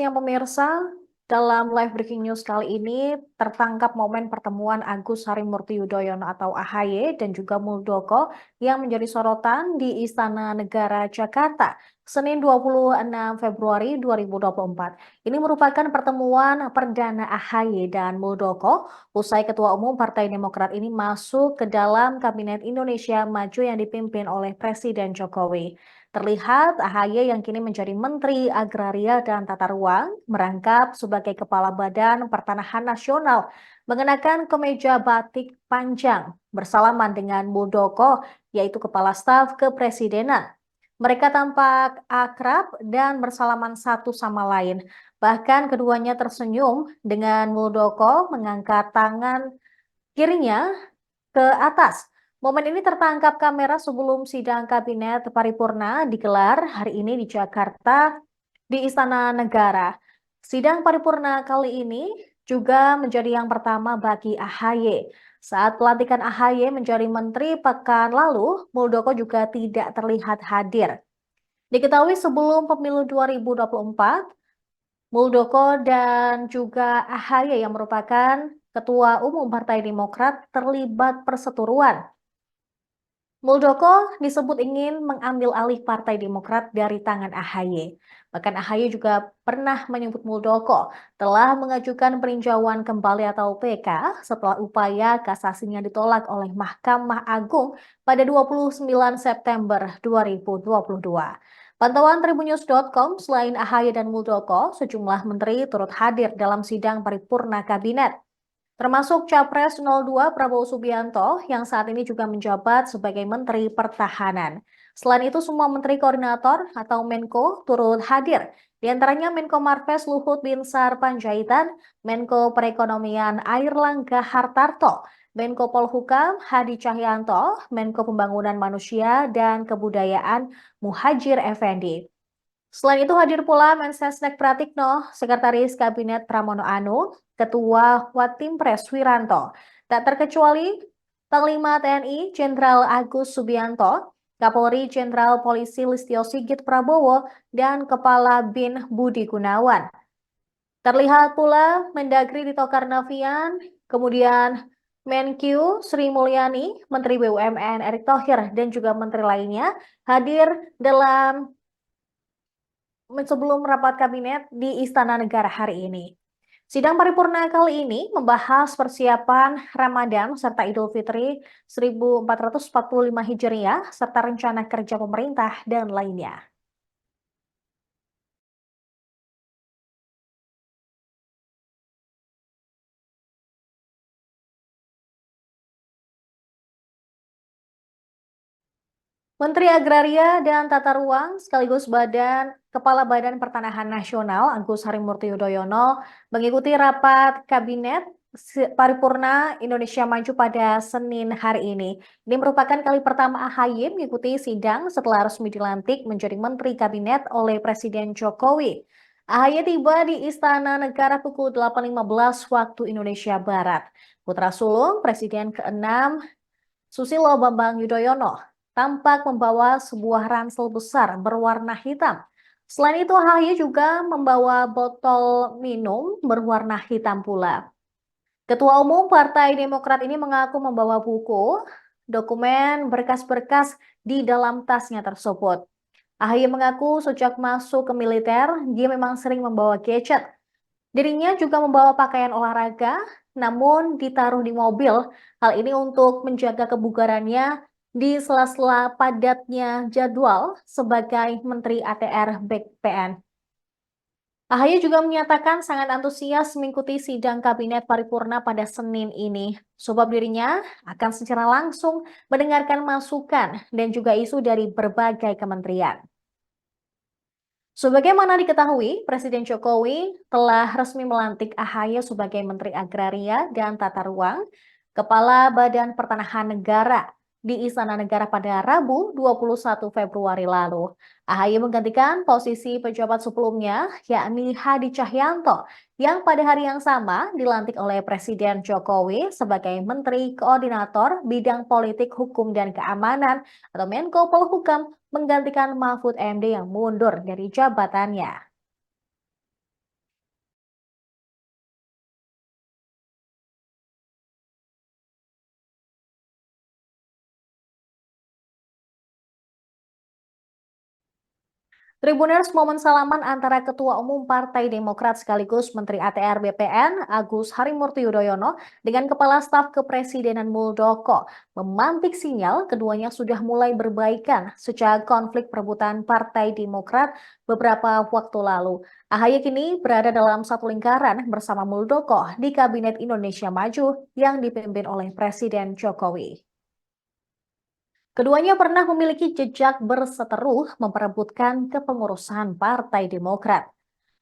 siang pemirsa, dalam live breaking news kali ini tertangkap momen pertemuan Agus Harimurti Yudhoyono atau AHY dan juga Muldoko yang menjadi sorotan di Istana Negara Jakarta, Senin 26 Februari 2024. Ini merupakan pertemuan perdana AHY dan Muldoko usai Ketua Umum Partai Demokrat ini masuk ke dalam Kabinet Indonesia Maju yang dipimpin oleh Presiden Jokowi. Terlihat AHY yang kini menjadi Menteri Agraria dan Tata Ruang merangkap sebagai Kepala Badan Pertanahan Nasional mengenakan kemeja batik panjang bersalaman dengan Muldoko yaitu Kepala Staf Kepresidenan. Mereka tampak akrab dan bersalaman satu sama lain. Bahkan keduanya tersenyum dengan Muldoko mengangkat tangan kirinya ke atas. Momen ini tertangkap kamera sebelum sidang kabinet paripurna digelar hari ini di Jakarta di Istana Negara. Sidang paripurna kali ini juga menjadi yang pertama bagi AHY. Saat pelantikan AHY menjadi menteri pekan lalu, Muldoko juga tidak terlihat hadir. Diketahui sebelum pemilu 2024, Muldoko dan juga AHY yang merupakan Ketua Umum Partai Demokrat terlibat perseteruan. Muldoko disebut ingin mengambil alih Partai Demokrat dari tangan AHY. Bahkan AHY juga pernah menyebut Muldoko telah mengajukan peninjauan kembali atau PK setelah upaya kasasinya ditolak oleh Mahkamah Agung pada 29 September 2022. Pantauan Tribunnews.com, selain AHY dan Muldoko, sejumlah menteri turut hadir dalam sidang paripurna kabinet, termasuk Capres 02 Prabowo Subianto yang saat ini juga menjabat sebagai Menteri Pertahanan. Selain itu, semua Menteri Koordinator atau Menko turut hadir. Di antaranya Menko Marves Luhut Binsar Panjaitan, Menko Perekonomian Airlangga Hartarto, Menko Polhukam Hadi Cahyanto, Menko Pembangunan Manusia dan Kebudayaan Muhajir Effendi. Selain itu hadir pula Mensesnek Pratikno, Sekretaris Kabinet Pramono Anung, Ketua Watimpres Wiranto. Tak terkecuali Panglima TNI Jenderal Agus Subianto, Kapolri Jenderal Polisi Listio Sigit Prabowo, dan Kepala BIN Budi Gunawan. Terlihat pula Mendagri Tito Karnavian, kemudian Menkyu Sri Mulyani, Menteri BUMN Erick Thohir, dan juga menteri lainnya hadir dalam sebelum rapat kabinet di Istana Negara hari ini. Sidang paripurna kali ini membahas persiapan Ramadan serta Idul Fitri 1445 Hijriah serta rencana kerja pemerintah dan lainnya. Menteri Agraria dan Tata Ruang sekaligus Kepala Badan Pertanahan Nasional Agus Harimurti Yudhoyono mengikuti rapat Kabinet Paripurna Indonesia Maju pada Senin hari ini. Ini merupakan kali pertama AHY mengikuti sidang setelah resmi dilantik menjadi Menteri Kabinet oleh Presiden Jokowi. AHY tiba di Istana Negara pukul 8.15 waktu Indonesia Barat. Putra sulung Presiden ke-6 Susilo Bambang Yudhoyono tampak membawa sebuah ransel besar berwarna hitam. Selain itu, AHY juga membawa botol minum berwarna hitam pula. Ketua Umum Partai Demokrat ini mengaku membawa buku, dokumen, berkas-berkas di dalam tasnya tersebut. AHY mengaku sejak masuk ke militer, dia memang sering membawa gadget. Dirinya juga membawa pakaian olahraga, namun ditaruh di mobil. Hal ini untuk menjaga kebugarannya di sela-sela padatnya jadwal sebagai Menteri ATR BPN. AHY juga menyatakan sangat antusias mengikuti sidang kabinet paripurna pada Senin ini, sebab dirinya akan secara langsung mendengarkan masukan dan juga isu dari berbagai kementerian. Sebagaimana diketahui, Presiden Jokowi telah resmi melantik AHY sebagai Menteri Agraria dan Tata Ruang, Kepala Badan Pertanahan Negara di Istana Negara pada Rabu 21 Februari lalu. AHY menggantikan posisi pejabat sebelumnya, yakni Hadi Cahyanto, yang pada hari yang sama dilantik oleh Presiden Jokowi sebagai Menteri Koordinator Bidang Politik, Hukum, dan Keamanan atau Menko Polhukam, menggantikan Mahfud MD yang mundur dari jabatannya. Tribuners momen salaman antara Ketua Umum Partai Demokrat sekaligus Menteri ATR BPN Agus Harimurti Yudhoyono dengan Kepala Staf Kepresidenan Muldoko memantik sinyal keduanya sudah mulai berbaikan sejak konflik perebutan Partai Demokrat beberapa waktu lalu. AHY kini berada dalam satu lingkaran bersama Muldoko di Kabinet Indonesia Maju yang dipimpin oleh Presiden Jokowi. Keduanya pernah memiliki jejak berseteru memperebutkan kepengurusan Partai Demokrat.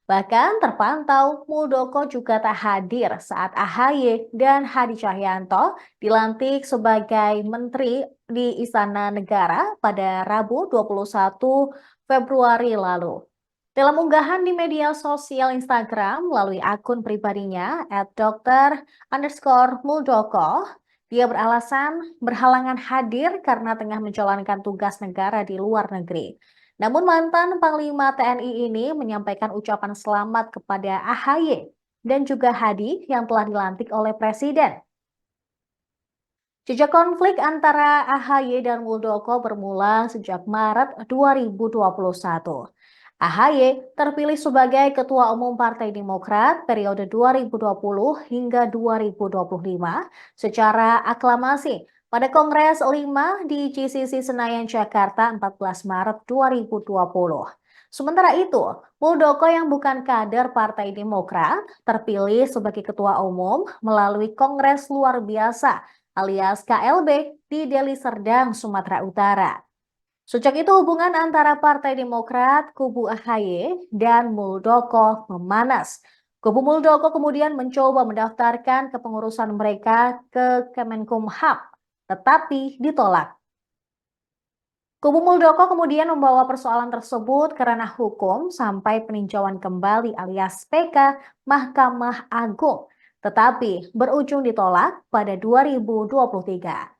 Bahkan terpantau Muldoko juga tak hadir saat AHY dan Hadi Cahyanto dilantik sebagai menteri di Istana Negara pada Rabu 21 Februari lalu. Dalam unggahan di media sosial Instagram melalui akun pribadinya @dokter_Muldoko, dia beralasan berhalangan hadir karena tengah menjalankan tugas negara di luar negeri. Namun mantan Panglima TNI ini menyampaikan ucapan selamat kepada AHY dan juga Hadi yang telah dilantik oleh Presiden. Jejak konflik antara AHY dan Muldoko bermula sejak Maret 2021. AHY terpilih sebagai Ketua Umum Partai Demokrat periode 2020 hingga 2025 secara aklamasi pada Kongres 5 di GCC Senayan, Jakarta 14 Maret 2020. Sementara itu, Muldoko yang bukan kader Partai Demokrat terpilih sebagai Ketua Umum melalui Kongres Luar Biasa alias KLB di Deli Serdang, Sumatera Utara. Sejak itu hubungan antara Partai Demokrat, kubu AHY, dan Muldoko memanas. Kubu Muldoko kemudian mencoba mendaftarkan kepengurusan mereka ke Kemenkumham, tetapi ditolak. Kubu Muldoko kemudian membawa persoalan tersebut ke ranah hukum sampai peninjauan kembali alias PK Mahkamah Agung, tetapi berujung ditolak pada 2023.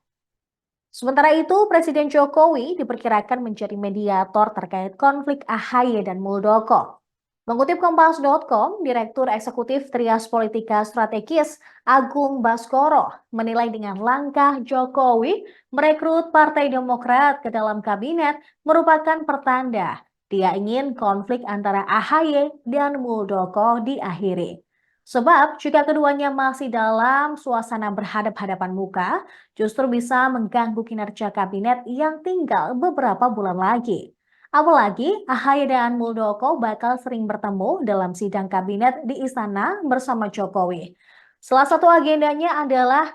Sementara itu, Presiden Jokowi diperkirakan menjadi mediator terkait konflik AHY dan Muldoko. Mengutip Kompas.com, Direktur Eksekutif Trias Politika Strategis Agung Baskoro menilai dengan langkah Jokowi merekrut Partai Demokrat ke dalam kabinet merupakan pertanda dia ingin konflik antara AHY dan Muldoko diakhiri. Sebab jika keduanya masih dalam suasana berhadap-hadapan muka, justru bisa mengganggu kinerja kabinet yang tinggal beberapa bulan lagi. Apalagi AHY dan Muldoko bakal sering bertemu dalam sidang kabinet di istana bersama Jokowi. Salah satu agendanya adalah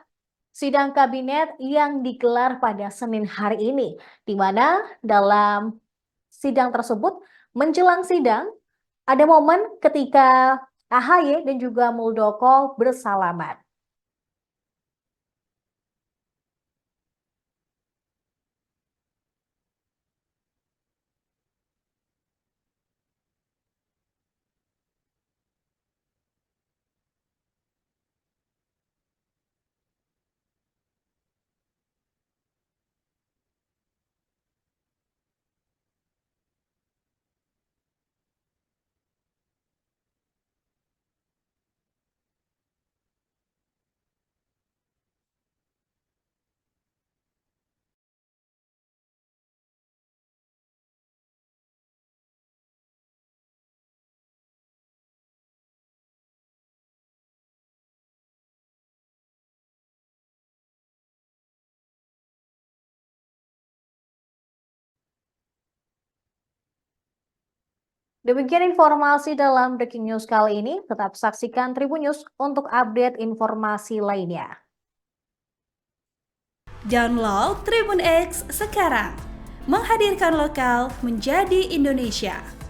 sidang kabinet yang digelar pada Senin hari ini, di mana dalam sidang tersebut menjelang sidang ada momen ketika AHY dan juga Muldoko bersalaman. Demikian informasi dalam Breaking News kali ini. Tetap saksikan Tribun News untuk update informasi lainnya. Download Tribun X sekarang, menghadirkan lokal menjadi Indonesia.